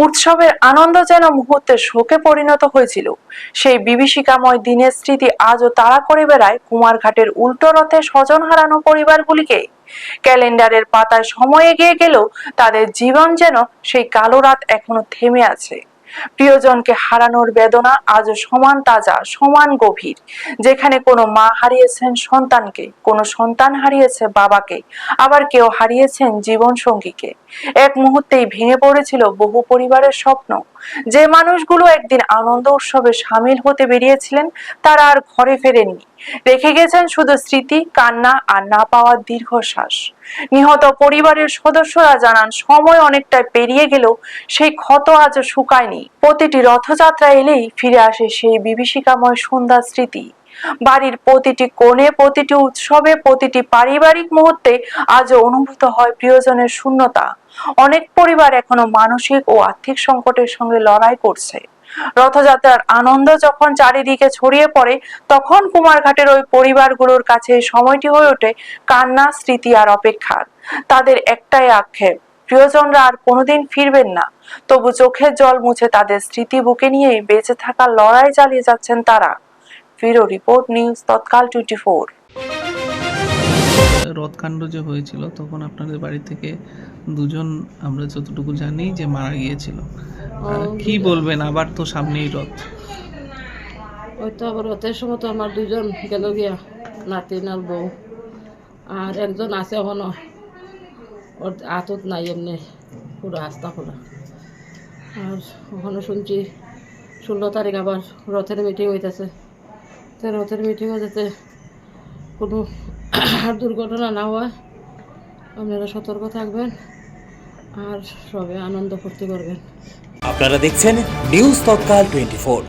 উৎসবের আনন্দ যেন মুহূর্তে শোকে পরিণত হয়েছিল। সেই বিভীষিকাময় দিনের স্মৃতি আজও তাড়া করে বেড়ায় কুমারঘাটের উল্টো রথে স্বজন হারানো পরিবারগুলিকে। ক্যালেন্ডারের পাতায় সময় এগিয়ে গেলেও তাদের জীবন যেন সেই কালো রাত এখনো থেমে আছে। প্রিয়জনকে হারানোর বেদনা আজও সমান তাজা, সমান গভীর। যেখানে কোনো মা হারিয়েছেন সন্তানকে, কোনো সন্তান হারিয়েছে বাবাকে, আবার কেউ হারিয়েছেন জীবন সঙ্গীকে। এক মুহূর্তেই ভেঙে পড়েছিল বহু পরিবারের স্বপ্ন। যে মানুষগুলো একদিন আনন্দ উৎসবে সামিল হতে বেরিয়েছিলেন, তারা আর ঘরে ফেরেননি। রেখে গেছেন শুধু স্মৃতি, কান্না আর না পাওয়ার দীর্ঘশ্বাস। নিহত পরিবারের সদস্যরা জানান, সময় অনেকটা পেরিয়ে গেলেও সেই ক্ষত আজও শুকায়নি। প্রতিটি রথযাত্রা এলেই ফিরে আসে সেই বিভীষিকাময় সন্ধ্যার স্মৃতি। বাড়ির প্রতিটি কোণে, প্রতিটি উৎসবে, প্রতিটি পারিবারিক মুহূর্তে আজও অনুভূত হয় প্রিয়জনের শূন্যতা। অনেক পরিবার এখনো মানসিক ও আর্থিক সংকটের সঙ্গে লড়াই করছে। রথযাত্রার আনন্দ যখন চারিদিকে ছড়িয়ে পড়ে, তখন কুমারঘাটের ওই পরিবারগুলোর কাছে এই সময়টি হয়ে ওঠে কান্না, স্মৃতি আর অপেক্ষার। তাদের একটাই আক্ষেপ, প্রিয়জনরা আর কোনোদিন ফিরবেন না। তবু চোখের জল মুছে তাদের স্মৃতি বুকে নিয়েই বেঁচে থাকার লড়াই চালিয়ে যাচ্ছেন তারা। ব্যুরো রিপোর্ট, নিউজ তৎকাল 24। রথকাণ্ড যে হয়েছিল তখন আপনাদের বাড়ি থেকে দুজন, আমরা যতটুকু জানি, যে মারা গিয়েছিল। কি বলবেন? আবার তো সামনেই রথ। ওই তো আবার রথের সময় তো আমার দুজন গেল গিয়া, নাতিন আর বউ, আর একজন আছে এখনো, ওর আতত নাই, এমনি পুরো আস্তা খোলা। আর ওখানে শুনছি 16 তারিখ আবার রথের মিটিং হইতেছে। তো রথের মিটিংয়ে যাতে কোনো দুর্ঘটনা না হয়, আপনারা সতর্ক থাকবেন আর সবাই আনন্দ ফুর্তি করবেন। আপনারা দেখছেন নিউজ তৎকাল 24।